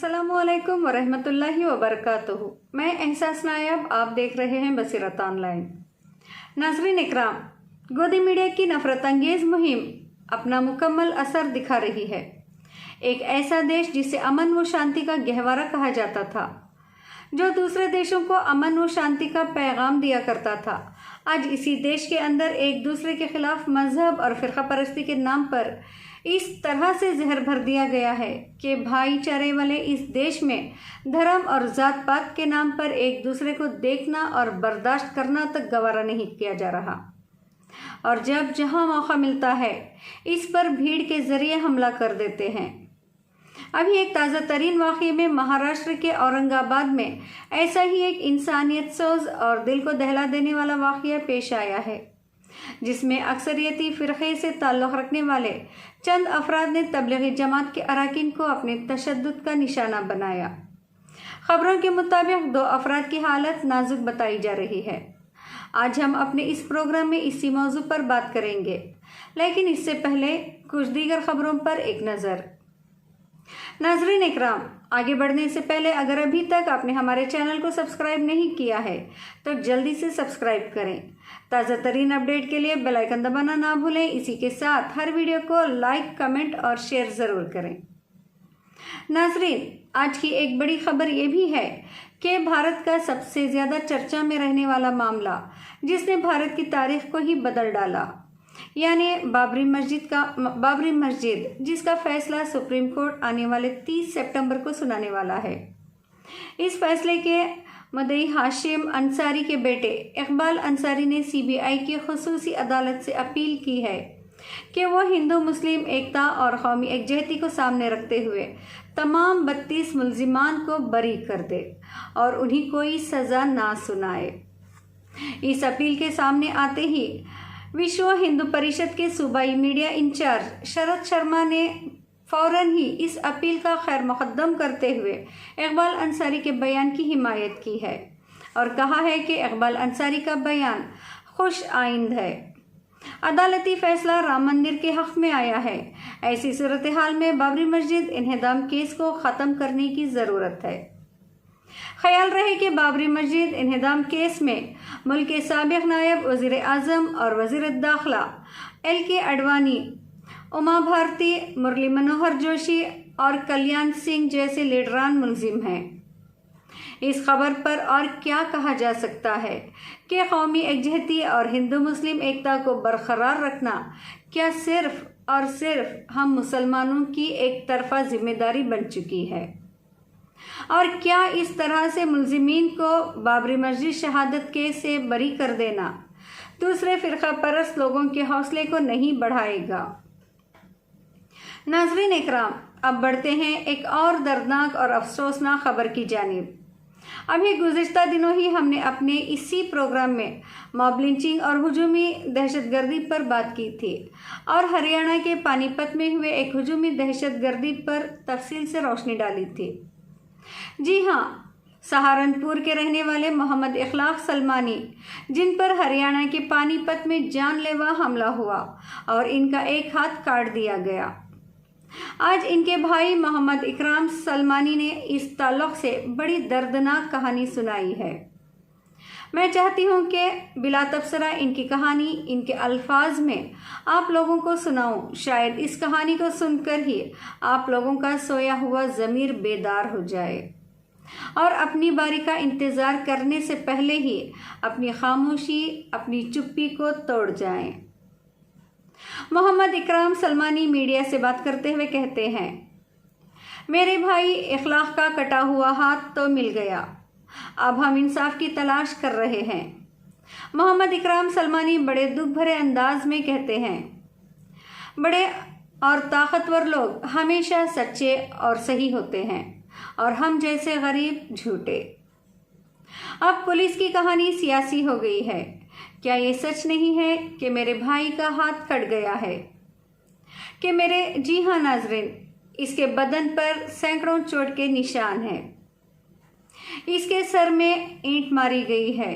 अस्सलामुअलैकुम वरहमतुल्लाहि वबरकातुहू। मैं एहसास नायब, आप देख रहे हैं बसीरत ऑनलाइन। नाज़रीन इकराम, गोदी मीडिया की नफरत अंगेज मुहिम अपना मुकम्मल असर दिखा रही है। एक ऐसा देश जिसे अमन व शांति का गहवारा कहा जाता था, जो दूसरे देशों को अमन व शांति का पैगाम दिया करता था, आज इसी देश के अंदर एक दूसरे के खिलाफ मजहब और फिरका परस्ती के नाम पर इस तरह से जहर भर दिया गया है कि भाईचारे वाले इस देश में धर्म और जात पात के नाम पर एक दूसरे को देखना और बर्दाश्त करना तक गवारा नहीं किया जा रहा। और जब जहां मौका मिलता है, इस पर भीड़ के जरिए हमला कर देते हैं। अभी एक ताज़ा तरीन वाक़ये में महाराष्ट्र के औरंगाबाद में ऐसा ही एक इंसानियत सोज और दिल को दहला देने वाला वाक़या पेश आया है, जिसमें अक्सरियती फ़िरक़े से ताल्लुक़ रखने वाले चंद अफराद ने तबलीगी जमात के अरकान को अपने तशद्दुद का निशाना बनाया। खबरों के मुताबिक 2 अफराद की हालत नाजुक बताई जा रही है। आज हम अपने इस प्रोग्राम में इसी मौजू पर बात करेंगे, लेकिन इससे पहले कुछ दीगर खबरों पर एक नज़र। नाज़रीन इकराम, आगे बढ़ने से पहले अगर अभी तक आपने हमारे चैनल को सब्सक्राइब नहीं किया है तो जल्दी से सब्सक्राइब करें। ताज़ा तरीन अपडेट के लिए बेल आइकन दबाना ना भूलें। इसी के साथ हर वीडियो को लाइक, कमेंट और शेयर ज़रूर करें। नाज़रीन, आज की एक बड़ी खबर ये भी है कि भारत का सबसे ज़्यादा चर्चा में रहने वाला मामला, जिसने भारत की तारीख को ही बदल डाला, यानी बाबरी मस्जिद, जिसका फैसला सुप्रीम कोर्ट आने वाले 30 सितंबर को सुनाने वाला है। इस फैसले के मुद्दई हाशिम अंसारी के बेटे इकबाल अंसारी ने सीबीआई की खुसूसी अदालत से अपील की है कि वो हिंदू मुस्लिम एकता और कौमी एकजहती को सामने रखते हुए तमाम 32 मुल्जिमान को बरी कर दे और उन्हें कोई सज़ा ना सुनाए। इस अपील के सामने आते ही विश्व हिंदू परिषद के सूबाई मीडिया इंचार्ज शरद शर्मा ने फौरन ही इस अपील का खैर मुकद्दम करते हुए इकबाल अंसारी के बयान की हिमायत की है और कहा है कि इकबाल अंसारी का बयान खुश आइंद है। अदालती फैसला राम मंदिर के हक़ में आया है। ऐसी सूरत हाल में बाबरी मस्जिद इन्हदाम केस को ख़त्म करने की ज़रूरत है। ख्याल रहे कि बाबरी मस्जिद इन्हदाम केस में मुल्क के साबिक़ नायब वज़ीर आज़म और वज़ीर दाखिला LK अडवाणी, उमा भारती, मुरली मनोहर जोशी और कल्याण सिंह जैसे लीडरान मुलजिम हैं। इस खबर पर और क्या कहा जा सकता है कि कौमी एकजहती और हिंदू मुस्लिम एकता को बरकरार रखना क्या सिर्फ और सिर्फ हम मुसलमानों की एक तरफा जिम्मेदारी बन चुकी है, और क्या इस तरह से मुल्जिमीन को बाबरी मस्जिद शहादत केस से बरी कर देना दूसरे फ़िरका परस्त लोगों के हौसले को नहीं बढ़ाएगा। नाज़रीन इकराम, अब बढ़ते हैं एक और दर्दनाक और अफसोसनाक खबर की जानिब। अभी गुज़िश्ता दिनों ही हमने अपने इसी प्रोग्राम में मॉब लिंचिंग और हुजूमी दहशतगर्दी पर बात की थी और हरियाणा के पानीपत में हुए एक हुजूमी दहशतगर्दी पर तफसील से रोशनी डाली थी। जी हाँ, सहारनपुर के रहने वाले मोहम्मद इखलाक सलमानी, जिन पर हरियाणा के पानीपत में जानलेवा हमला हुआ और इनका एक हाथ काट दिया गया। आज इनके भाई मोहम्मद इकराम सलमानी ने इस ताल्लुक़ से बड़ी दर्दनाक कहानी सुनाई है। मैं चाहती हूँ कि बिला तबसरा इनकी कहानी इनके अल्फाज में आप लोगों को सुनाऊँ। शायद इस कहानी को सुनकर ही आप लोगों का सोया हुआ ज़मीर बेदार हो जाए और अपनी बारी का इंतज़ार करने से पहले ही अपनी खामोशी, अपनी चुप्पी को तोड़ जाएं। मोहम्मद इकराम सलमानी मीडिया से बात करते हुए कहते हैं, मेरे भाई इखलाक का कटा हुआ हाथ तो मिल गया, अब हम इंसाफ की तलाश कर रहे हैं। मोहम्मद इकराम सलमानी बड़े दुख भरे अंदाज में कहते हैं, बड़े और ताकतवर लोग हमेशा सच्चे और सही होते हैं और हम जैसे गरीब झूठे। अब पुलिस की कहानी सियासी हो गई है। क्या ये सच नहीं है कि मेरे भाई का हाथ कट गया है कि मेरे? जी हाँ नाज़रीन, इसके बदन पर सैकड़ों चोट के निशान हैं। इसके सर में ईंट मारी गई है,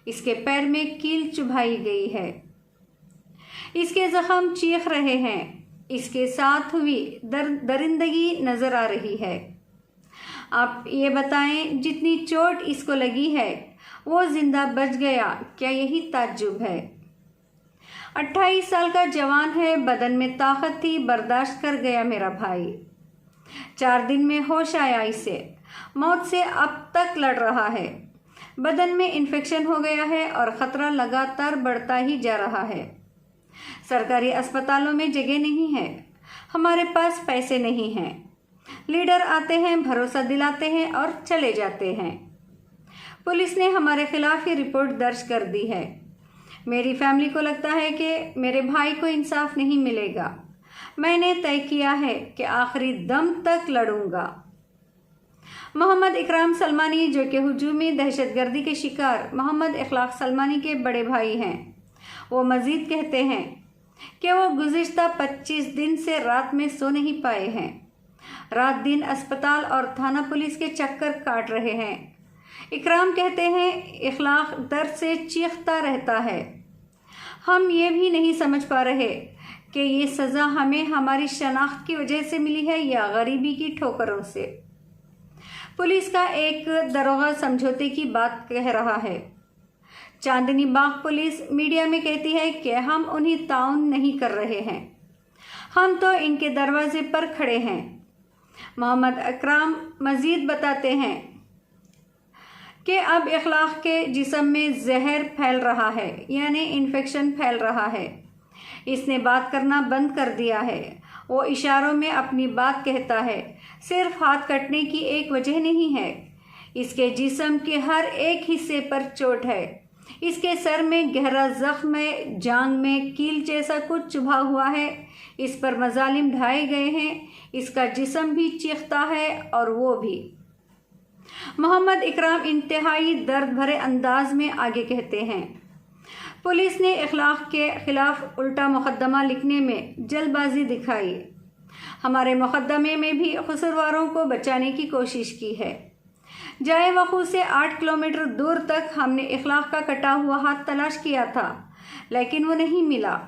इसके पैर में कील चुभाई गई है, इसके जख्म चीख रहे हैं, इसके साथ हुई दरिंदगी नजर आ रही है। आप ये बताएं, जितनी चोट इसको लगी है वो जिंदा बच गया, क्या यही ताज्जुब है? 28 साल का जवान है, बदन में ताकत थी, बर्दाश्त कर गया मेरा भाई। 4 दिन में होश आया इसे, मौत से अब तक लड़ रहा है। बदन में इन्फेक्शन हो गया है और ख़तरा लगातार बढ़ता ही जा रहा है। सरकारी अस्पतालों में जगह नहीं है, हमारे पास पैसे नहीं हैं। लीडर आते हैं, भरोसा दिलाते हैं और चले जाते हैं। पुलिस ने हमारे खिलाफ ही रिपोर्ट दर्ज कर दी है। मेरी फैमिली को लगता है कि मेरे भाई को इंसाफ नहीं मिलेगा। मैंने तय किया है कि आखिरी दम तक लड़ूंगा। मोहम्मद इकराम सलमानी, जो कि हुजूमी दहशतगर्दी के शिकार मोहम्मद इखलाक सलमानी के बड़े भाई हैं, वो मज़ीद कहते हैं कि वो गुज़िश्ता 25 दिन से रात में सो नहीं पाए हैं। रात दिन अस्पताल और थाना पुलिस के चक्कर काट रहे हैं। इकराम कहते हैं इखलाक दर्द से चीखता रहता है। हम ये भी नहीं समझ पा रहे कि ये सज़ा हमें हमारी शनाख्त की वजह से मिली है या गरीबी की ठोकरों से। पुलिस का एक दरोगा समझौते की बात कह रहा है। चांदनी बाग पुलिस मीडिया में कहती है कि हम उन्हें ताउन नहीं कर रहे हैं, हम तो इनके दरवाजे पर खड़े हैं। मोहम्मद इकराम मज़ीद बताते हैं कि अब इखलाक के जिस्म में जहर फैल रहा है, यानी इन्फेक्शन फैल रहा है। इसने बात करना बंद कर दिया है। वो इशारों में अपनी बात कहता है। सिर्फ हाथ कटने की एक वजह नहीं है, इसके जिस्म के हर एक हिस्से पर चोट है। इसके सर में गहरा जख्म है, जांग में कील जैसा कुछ चुभा हुआ है। इस पर मजालिम ढाए गए हैं। इसका जिस्म भी चीखता है और वो भी। मोहम्मद इकराम इंतहाई दर्द भरे अंदाज में आगे कहते हैं, पुलिस ने इखलाक के खिलाफ उल्टा मुकदमा लिखने में जल्दबाजी दिखाई। हमारे मुकदमे में भी कसूरवारों को बचाने की कोशिश की है। जाए वक़ू से 8 किलोमीटर दूर तक हमने इखलाक का कटा हुआ हाथ तलाश किया था, लेकिन वो नहीं मिला।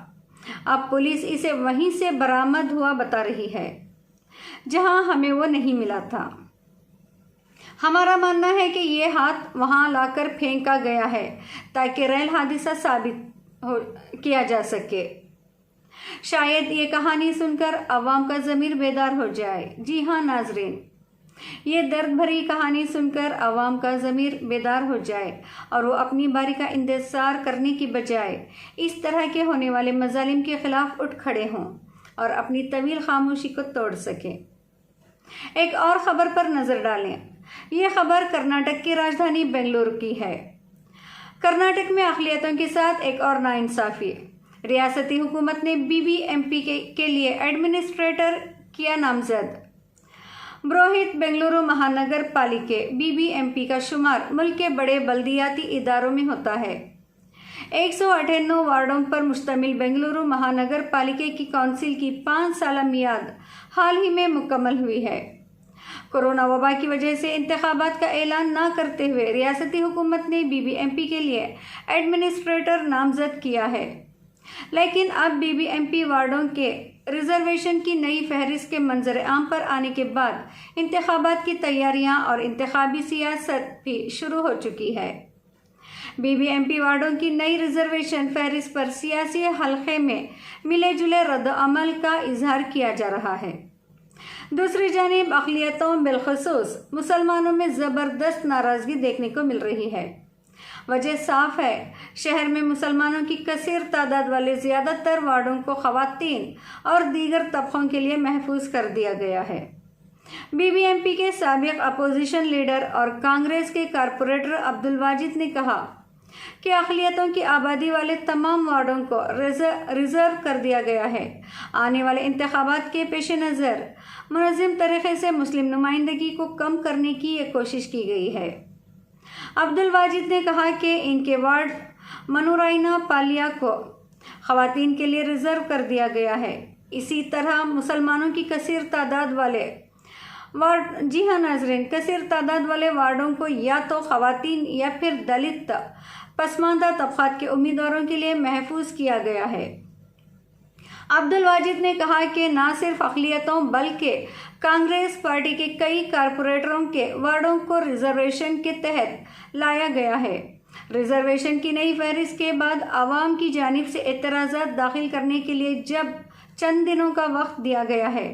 अब पुलिस इसे वहीं से बरामद हुआ बता रही है जहां हमें वो नहीं मिला था। हमारा मानना है कि ये हाथ वहां लाकर फेंका गया है ताकि रेल हादसा साबित किया जा सके। शायद ये कहानी सुनकर अवाम का ज़मीर बेदार हो जाए। जी हाँ नाजरीन, ये दर्द भरी कहानी सुनकर अवाम का ज़मीर बेदार हो जाए और वो अपनी बारी का इंतज़ार करने की बजाय इस तरह के होने वाले मजालिम के खिलाफ उठ खड़े हों और अपनी तवील खामोशी को तोड़ सकें। एक और ख़बर पर नज़र डालें। ये खबर कर्नाटक की राजधानी बेंगलुरु की है। कर्नाटक में अक़लियतों के साथ एक और नाइंसाफ़ी। रियासती हुकूमत ने BBMP के लिए एडमिनिस्ट्रेटर किया नामजद। बृहत बेंगलुरु महानगर पालिके BBMP का शुमार मुल्क के बड़े बल्दियाती इदारों में होता है। 198 वार्डों पर मुश्तमिल बेंगलुरु महानगर पालिके की काउंसिल की 5 साला मियाद हाल ही में मुकम्मल हुई है। कोरोना वबा की वजह से इंतखाबात का ऐलान न करते हुए रियासती हुकूमत ने BBMP के लिए एडमिनिस्ट्रेटर नामजद किया है, लेकिन अब BBMP वार्डों के रिजर्वेशन की नई फहरिस्त के मंजर आम पर आने के बाद इंतखाबात की तैयारियां और इंतखाबी सियासत भी शुरू हो चुकी है। BBMP वार्डों की नई रिजर्वेशन फहरिस्त पर सियासी हल्के में मिले जुले रद्द-अमल का इजहार किया जा रहा है। दूसरी जानिब अक़लियतों बिलखुसूस मुसलमानों में ज़बरदस्त नाराज़गी देखने को मिल रही है। वजह साफ है, शहर में मुसलमानों की कसीर तादाद वाले ज़्यादातर वार्डों को ख़वातीन और दीगर तबक़ों के लिए महफूज कर दिया गया है। BBMP के साबिक़ अपोजिशन लीडर और कांग्रेस के कारपोरेटर अब्दुल वाजिद ने कहा कि अक़लियतों की आबादी वाले तमाम वार्डों को रिज़र्व कर दिया गया है। आने वाले इंतखाबात के पेश नज़र मुनज़्ज़म तरीक़े से मुस्लिम नुमाइंदगी को कम करने की ये कोशिश की गई है। अब्दुल वाजिद ने कहा कि इनके वार्ड मनोराइना पालिया को ख़वातीन के लिए रिज़र्व कर दिया गया है। इसी तरह मुसलमानों की कसीर तादाद वाले वार्ड, जी हाँ नाज़रीन, कसीर तादाद वाले वार्डों को या तो ख़वातीन या फिर दलित पसमानदा तबक़ात के उम्मीदवारों के लिए महफूज किया गया है। अब्दुल वाजिद ने कहा कि न सिर्फ अक़लियतों बल्कि कांग्रेस पार्टी के कई कारपोरेटरों के वार्डों को रिजर्वेशन के तहत लाया गया है। रिजर्वेशन की नई फहरिस्त के बाद आवाम की जानिब से एतराज़ात दाखिल करने के लिए जब चंद दिनों का वक्त दिया गया है।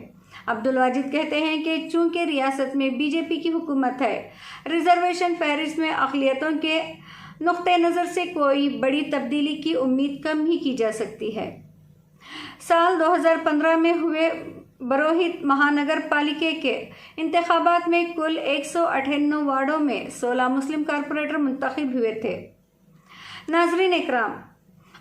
अब्दुल वाजिद कहते हैं कि चूंकि रियासत में बीजेपी की हुकूमत है, रिजर्वेशन फहरिस्त में अक़लियतों के नुक्ते नज़र से कोई बड़ी तब्दीली की उम्मीद कम ही की जा सकती है। साल 2015 में हुए बरोहित महानगर पालिका के इंतखाबात में कुल 198 वार्डों में 16 मुस्लिम कारपोरेटर मुंतखब हुए थे। नाज़रीन इकराम,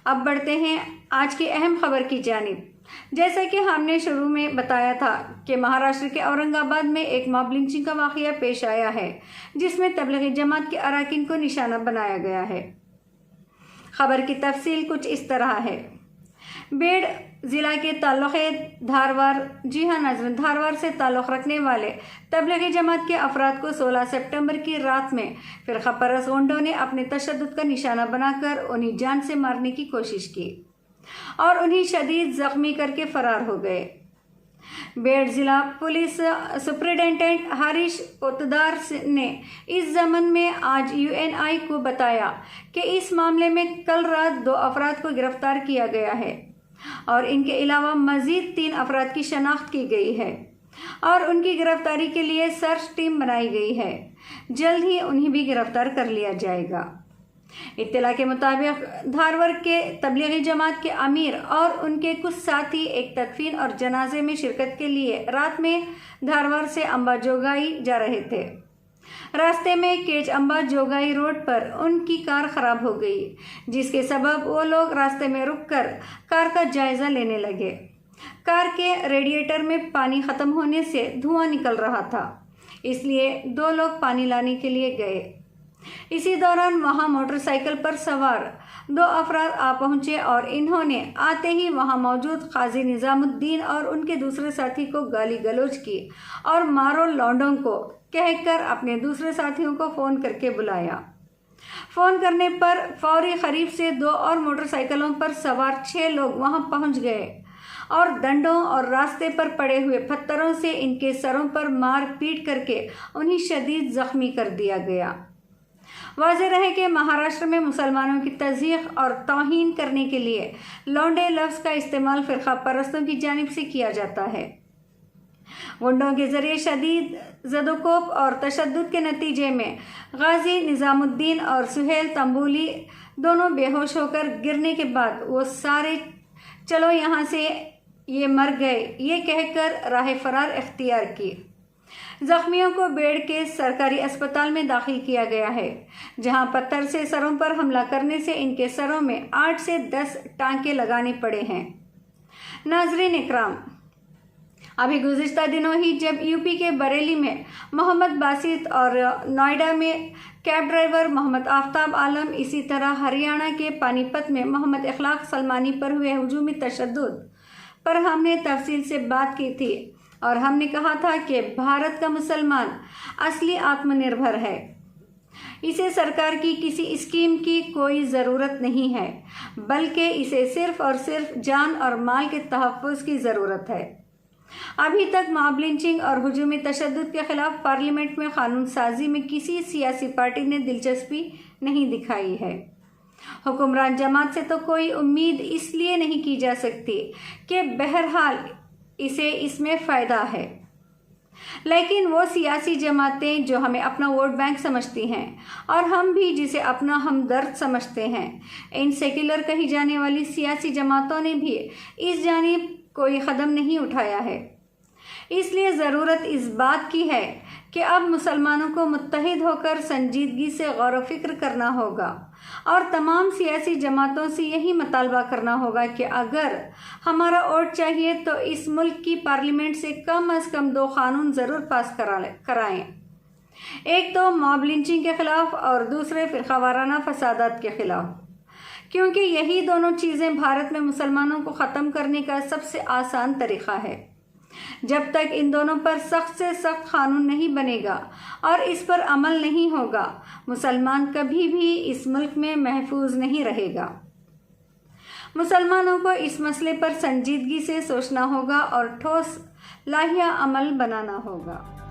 अब बढ़ते हैं आज की अहम खबर की जानिब। जैसा कि हमने शुरू में बताया था कि महाराष्ट्र के औरंगाबाद में एक मॉब लिंचिंग का वाक़या पेश आया है, जिसमें तबलीगी जमात के अराकीन को निशाना बनाया गया है। खबर की तफसील कुछ इस तरह है। बेड़ ज़िला के ताल्लुक़े धारवार, जी हाँ नाज़रीन, धारवार से ताल्लुक़ रखने वाले तबलीगी जमात के अफराद को 16 सितंबर की रात में फ़िरक़ा परस्त गुंडों ने अपने तशद्दुद का निशाना बनाकर उन्हें जान से मारने की कोशिश की और उन्हें शदीद ज़ख्मी करके फ़रार हो गए। बेड़ ज़िला पुलिस सुपरिटेंडेंट हरीश पोतदार ने इस ज़मन में आज UNI को बताया कि इस मामले में कल रात 2 अफराद को गिरफ्तार किया गया है और इनके अलावा मज़ीद 3 अफराद की शनाख्त की गई है और उनकी गिरफ्तारी के लिए सर्च टीम बनाई गई है। जल्द ही उन्हें भी गिरफ्तार कर लिया जाएगा। इत्तला के मुताबिक धारवार के तबलीगी जमात के अमीर और उनके कुछ साथी एक तदफीन और जनाजे में शिरकत के लिए रात में धारवार से अंबा जोगाई जा रहे थे। रास्ते में केज अंबा जोगाई रोड पर उनकी कार खराब हो गई, जिसके सबब वो लोग रास्ते में रुककर कार का जायज़ा लेने लगे। कार के रेडिएटर में पानी ख़त्म होने से धुआं निकल रहा था, इसलिए 2 लोग पानी लाने के लिए गए। इसी दौरान वहां मोटरसाइकिल पर सवार 2 अफराद आ पहुंचे और इन्होंने आते ही वहां मौजूद काजी निज़ामुद्दीन और उनके दूसरे साथी को गाली गलौज की और मारो लौंडों को कहकर अपने दूसरे साथियों को फ़ोन करके बुलाया। फ़ोन करने पर फौरी करीब से 2 और मोटरसाइकिलों पर सवार 6 लोग वहां पहुंच गए और डंडों और रास्ते पर पड़े हुए पत्थरों से इनके सरों पर मार पीट करके उन्हें शदीद ज़ख्मी कर दिया गया। वाज़ेह रहे कि महाराष्ट्र में मुसलमानों की तज़यीक़ और तौहीन करने के लिए लौंडे लफ्ज़ का इस्तेमाल फ़िरक़ा परस्तों की जानिब से किया जाता है। गुंडों के ज़रिए शदीद ज़दोकोब और तशद्दुद के नतीजे में गाजी निज़ामुद्दीन और सुहेल तंबूली दोनों बेहोश होकर गिरने के बाद वो सारे चलो यहाँ से, ये मर गए, ये कहकर राह फ़रार इख्तियार की। ज़ख्मियों को बेड़ के सरकारी अस्पताल में दाखिल किया गया है, जहां पत्थर से सरों पर हमला करने से इनके सरों में 8 से 10 टांके लगाने पड़े हैं। नाज़रीन इकराम, अभी गुज़िश्ता दिनों ही जब यूपी के बरेली में मोहम्मद बासित और नोएडा में कैब ड्राइवर मोहम्मद आफ्ताब आलम, इसी तरह हरियाणा के पानीपत में मोहम्मद इखलाक सलमानी पर हुए हुजूमी तशद्दुद पर हमने तफसील से बात की थी और हमने कहा था कि भारत का मुसलमान असली आत्मनिर्भर है। इसे सरकार की किसी स्कीम की कोई ज़रूरत नहीं है, बल्कि इसे सिर्फ़ और सिर्फ जान और माल के तहफ़्फ़ुज़ की ज़रूरत है। अभी तक मॉब लिंचिंग और हुजूमी तशद्दुद के ख़िलाफ़ पार्लियामेंट में कानून साजी में किसी सियासी पार्टी ने दिलचस्पी नहीं दिखाई है। हुक्मरान जमात से तो कोई उम्मीद इसलिए नहीं की जा सकती कि बहरहाल इसे इसमें फ़ायदा है, लेकिन वो सियासी जमातें जो हमें अपना वोट बैंक समझती हैं और हम भी जिसे अपना हमदर्द समझते हैं, इन सेक्युलर कही जाने वाली सियासी जमातों ने भी इस जानिब कोई कदम नहीं उठाया है। इसलिए ज़रूरत इस बात की है कि अब मुसलमानों को मुत्तहिद होकर संजीदगी से गौर व फिक्र करना होगा और तमाम सियासी जमातों से यही मुतालबा करना होगा कि अगर हमारा वोट चाहिए तो इस मुल्क की पार्लियामेंट से कम अज़ कम 2 कानून ज़रूर पास कराएं। एक तो मॉब लिंचिंग के ख़िलाफ़ और दूसरे फ़िरक़ा वाराना फसादात के ख़िलाफ़, क्योंकि यही दोनों चीज़ें भारत में मुसलमानों को ख़त्म करने का सबसे आसान तरीक़ा है। जब तक इन दोनों पर सख्त से सख्त कानून नहीं बनेगा और इस पर अमल नहीं होगा, मुसलमान कभी भी इस मुल्क में महफूज नहीं रहेगा। मुसलमानों को इस मसले पर संजीदगी से सोचना होगा और ठोस लाहिया अमल बनाना होगा।